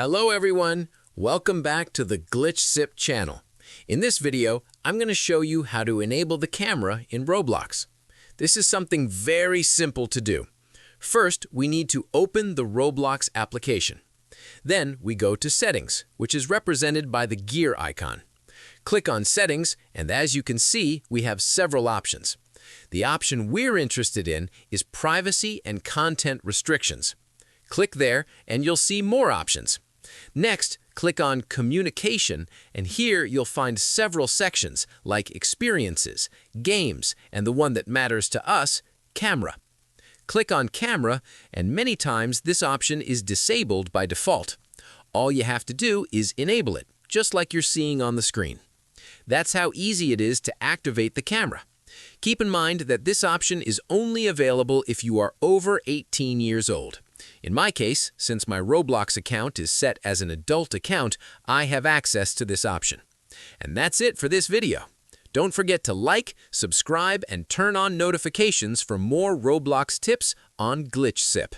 Hello everyone, welcome back to the Glitch Sip channel. In this video, I'm going to show you how to enable the camera in Roblox. This is something very simple to do. First, we need to open the Roblox application. Then we go to Settings, which is represented by the gear icon. Click on Settings, and as you can see, we have several options. The option we're interested in is Privacy and Content Restrictions. Click there, and you'll see more options. Next, click on Communication, and here you'll find several sections like Experiences, Games, and the one that matters to us, Camera. Click on Camera, and many times this option is disabled by default. All you have to do is enable it, just like you're seeing on the screen. That's how easy it is to activate the camera. Keep in mind that this option is only available if you are over 18 years old. In my case, since my Roblox account is set as an adult account, I have access to this option. And that's it for this video. Don't forget to like, subscribe, and turn on notifications for more Roblox tips on Glitch Sip.